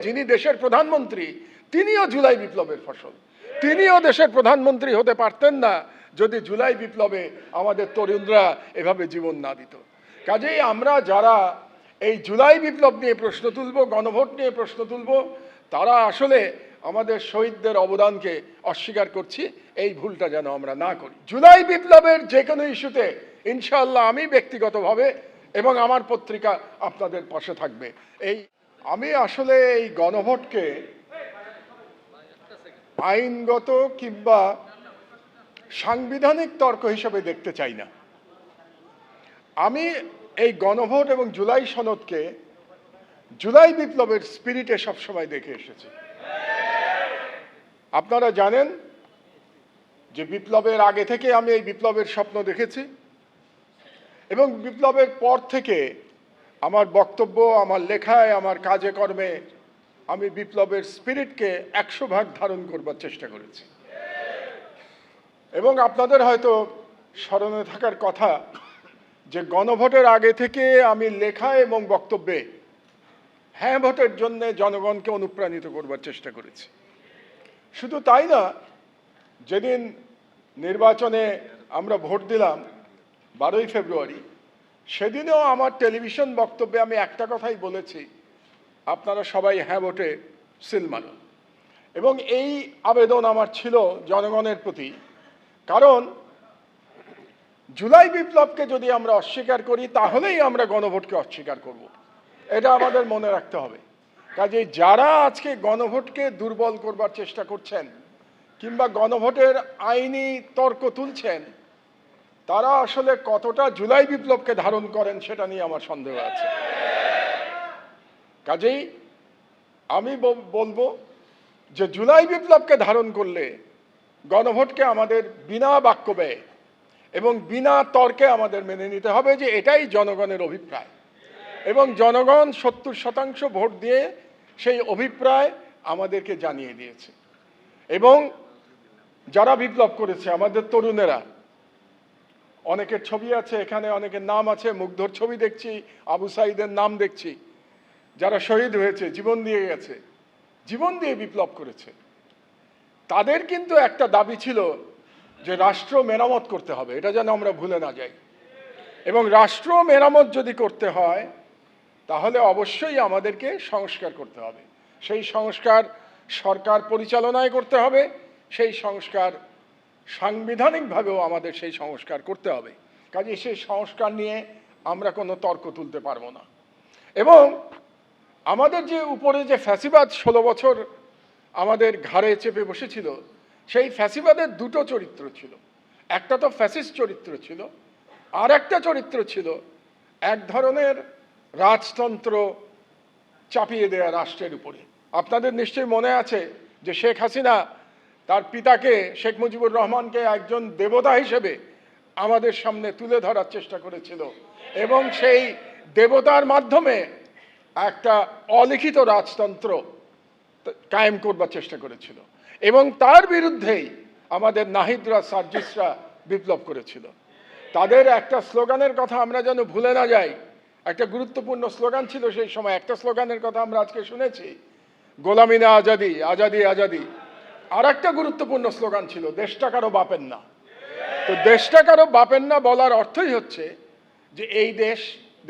যিনি দেশের প্রধানমন্ত্রী তিনিও জুলাই বিপ্লবের ফসল। তিনিও দেশের প্রধানমন্ত্রী হতে পারতেন না যদি জুলাই বিপ্লবে আমাদের তরুণরা এভাবে জীবন না দিত। কাজেই আমরা যারা এই জুলাই বিপ্লব নিয়ে প্রশ্ন তুলব, গণভোট নিয়ে প্রশ্ন তুলব, তারা আসলে আমাদের শহীদদের অবদানকে অস্বীকার করছি। এই ভুলটা যেন আমরা না করি। জুলাই বিপ্লবের যে কোনো ইস্যুতে ইনশাআল্লাহ আমি ব্যক্তিগতভাবে এবং আমার পত্রিকা আপনাদের পাশে থাকবে। আমি আসলে এই গণভোটকে আইনগত কিংবা সাংবিধানিক তর্ক হিসেবে দেখতে চাই না। আমি এই গণভোট এবং জুলাই সনদকে জুলাই বিপ্লবের স্পিরিটে সবসময় দেখে এসেছি। আপনারা জানেন যে বিপ্লবের আগে থেকে আমি এই বিপ্লবের স্বপ্ন দেখেছি এবং বিপ্লবের পর থেকে আমার বক্তব্য, আমার লেখায়, আমার কাজে কর্মে আমি বিপ্লবের স্পিরিটকে 100% ধারণ করবার চেষ্টা করেছি। এবং আপনাদের হয়তো স্মরণে থাকার কথা যে গণভোটের আগে থেকে আমি লেখা এবং বক্তব্যে হ্যাঁ ভোটের জন্য জনগণকে অনুপ্রাণিত করবার চেষ্টা করেছি। শুধু তাই না, যেদিন নির্বাচনে আমরা ভোট দিলাম 12ই ফেব্রুয়ারি, সেদিনেও আমার টেলিভিশন বক্তব্যে আমি একটা কথাই বলেছি, আপনারা সবাই হ্যাঁ ভোটে সিল মারুন। এবং এই আবেদন আমার ছিল জনগণের প্রতি, কারণ জুলাই বিপ্লবকে যদি আমরা অস্বীকার করি তাহলেই আমরা গণভোটকে অস্বীকার করব। এটা আমাদের মনে রাখতে হবে। কাজেই যারা আজকে গণভোটকে দুর্বল করবার চেষ্টা করছেন কিংবা গণভোটের আইনি তর্ক তুলছেন, তারা আসলে কতটা জুলাই বিপ্লবকে ধারণ করেন সেটা নিয়ে আমার সন্দেহ আছে। কাজেই আমি বলবো যে জুলাই বিপ্লবকে ধারণ করলে গণভোটকে আমাদের বিনা বাক্য ব্যয়ে এবং বিনা তর্কে আমাদের মেনে নিতে হবে যে এটাই জনগণের অভিপ্রায়, এবং জনগণ 70% ভোট দিয়ে সেই অভিপ্রায় আমাদেরকে জানিয়ে দিয়েছে। এবং যারা বিপ্লব করেছে আমাদের তরুণেরা, অনেকের ছবি আছে এখানে, অনেকের নাম আছে, মুগ্ধর ছবি দেখছি, আবু সাইদের নাম দেখছি, যারা শহীদ হয়েছে, জীবন দিয়ে গেছে, জীবন দিয়ে বিপ্লব করেছে, তাদের কিন্তু একটা দাবি ছিল যে রাষ্ট্র মেরামত করতে হবে, এটা যেন আমরা ভুলে না যাই। এবং রাষ্ট্র মেরামত যদি করতে হয় তাহলে অবশ্যই আমাদেরকে সংস্কার করতে হবে। সেই সংস্কার সরকার পরিচালনায় করতে হবে, সেই সংস্কার সাংবিধানিকভাবেও আমাদের সেই সংস্কার করতে হবে। কাজে সেই সংস্কার নিয়ে আমরা কোনো তর্ক তুলতে পারবো না। এবং আমাদের যে উপরে যে ফ্যাসিবাদ 16 বছর আমাদের ঘাড়ে চেপে বসেছিল, সেই ফ্যাসিবাদের দুটো চরিত্র ছিল। একটা তো ফ্যাসিস্ট চরিত্র ছিল, আর একটা চরিত্র ছিল এক ধরনের রাজতন্ত্র চাপিয়ে দেয়া রাষ্ট্রের উপরে। আপনাদের নিশ্চয়ই মনে আছে যে শেখ হাসিনা তার পিতাকে, শেখ মুজিবুর রহমানকে একজন দেবতা হিসেবে আমাদের সামনে তুলে ধরার চেষ্টা করেছিল এবং সেই দেবতার মাধ্যমে একটা অলিখিত রাজতন্ত্র কায়েম করবার চেষ্টা করেছিল। এবং তার বিরুদ্ধেই আমাদের নাহিদরা, সার্জিসরা বিপ্লব করেছিল। তাদের একটা স্লোগানের কথা আমরা যেন ভুলে না যাই। একটা গুরুত্বপূর্ণ স্লোগান ছিল সেই সময়, একটা স্লোগানের কথা আমরা আজকে শুনেছি, গোলামি না আজাদি, আজাদি আজাদি। আর একটা গুরুত্বপূর্ণ স্লোগান ছিল, দেশটা কারো বাপের না। তো দেশটা কারো বাপের না বলার অর্থই হচ্ছে যে এই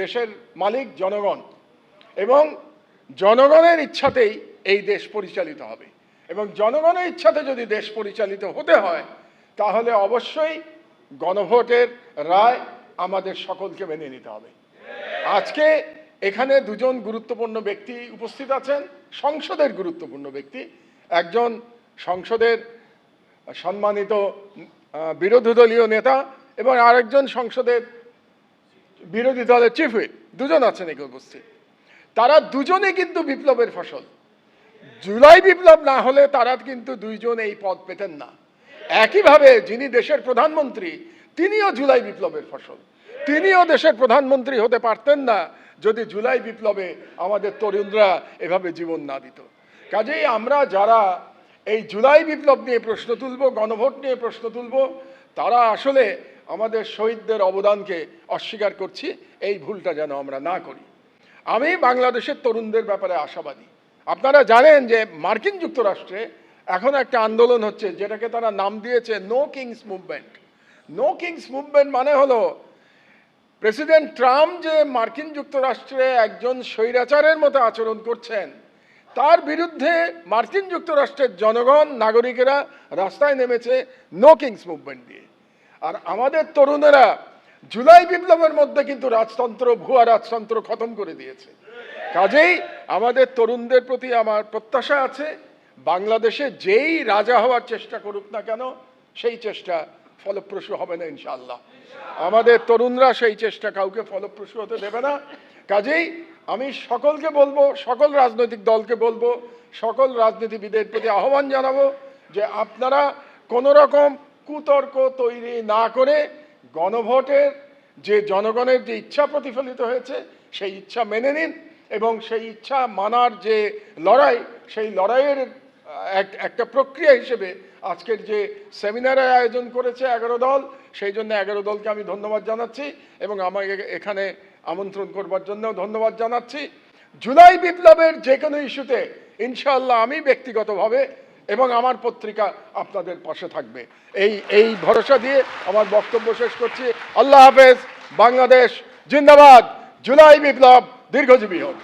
দেশের মালিক জনগণ, এবং জনগণের ইচ্ছাতেই এই দেশ পরিচালিত হবে। এবং জনগণের ইচ্ছাতে যদি দেশ পরিচালিত হতে হয় তাহলে অবশ্যই গণভোটের রায় আমাদের সকলকে মেনে নিতে হবে। আজকে এখানে দুজন গুরুত্বপূর্ণ ব্যক্তি উপস্থিত আছেন, সংসদের গুরুত্বপূর্ণ ব্যক্তি, একজন সংসদের সম্মানিত বিরোধী দলীয় নেতা এবং আরেকজন সংসদের বিরোধী দলের চিফ হুইপ, দুজন আছেন এখানে উপস্থিত। তারা দুজনে কিন্তু বিপ্লবের ফসল। জুলাই বিপ্লব না হলে তারা কিন্তু দুইজন এই পদ পেতেন না। একইভাবে যিনি দেশের প্রধানমন্ত্রী তিনিও জুলাই বিপ্লবের ফসল। তিনিও দেশের প্রধানমন্ত্রী হতে পারতেন না যদি জুলাই বিপ্লবে আমাদের তরুণরা এভাবে জীবন না দিত। কাজেই আমরা যারা এই জুলাই বিপ্লব নিয়ে প্রশ্ন তুলব, গণভোট নিয়ে প্রশ্ন তুলব, তারা আসলে আমাদের শহীদদের অবদানকে অস্বীকার করছি। এই ভুলটা যেন আমরা না করি। আমি বাংলাদেশের তরুণদের ব্যাপারে আশাবাদী। আপনারা জানেন যে মার্কিন যুক্তরাষ্ট্রে এখন একটা আন্দোলন হচ্ছে, যেটাকে তারা নাম দিয়েছে no kings movement. No kings movement মানে হলো প্রেসিডেন্ট ট্রাম্প যে মার্কিন যুক্তরাষ্ট্রে একজন স্বৈরাচারের মতো আচরণ করছেন, তার বিরুদ্ধে মার্কিন যুক্তরাষ্ট্রের জনগণ, নাগরিকেরা রাস্তায় নেমেছে নো কিংস মুভমেন্ট দিয়ে। আর আমাদের তরুণেরা জুলাই বিপ্লবের মধ্যে কিন্তু রাজতন্ত্র, ভুয়া রাজতন্ত্র খতম করে দিয়েছে। কাজেই আমাদের তরুণদের প্রতি আমার প্রত্যাশা আছে, বাংলাদেশে যেই রাজা হওয়ার চেষ্টা করুক না কেন, সেই চেষ্টা ফলপ্রসূ হবে না ইনশাআল্লাহ। আমাদের তরুণরা সেই চেষ্টা কাউকে ফলপ্রসূ হতে দেবে না। কাজেই আমি সকলকে বলবো, সকল রাজনৈতিক দলকে বলবো, সকল রাজনীতিবিদের প্রতি আহ্বান জানাবো যে আপনারা কোনো রকম কুতর্ক তৈরি না করে গণভোটের যে জনগণের যে ইচ্ছা প্রতিফলিত হয়েছে সেই ইচ্ছা মেনে নিন, এবং সেই ইচ্ছা মানার যে লড়াই, সেই লড়াইয়ের একটা প্রক্রিয়া হিসেবে আজকের যে সেমিনারের আয়োজন করেছে 11 দল, সেই জন্য 11 দলকে আমি ধন্যবাদ জানাচ্ছি এবং আমাকে এখানে আমন্ত্রণ করবার জন্যও ধন্যবাদ জানাচ্ছি। জুলাই বিপ্লবের যে কোনো ইস্যুতে ইনশাআল্লাহ আমি ব্যক্তিগতভাবে এবং আমার পত্রিকা আপনাদের পাশে থাকবে, এই ভরসা দিয়ে আমার বক্তব্য শেষ করছি। আল্লাহ হাফেজ। বাংলাদেশ জিন্দাবাদ। জুলাই বিপ্লব দীর্ঘজীবী হোক।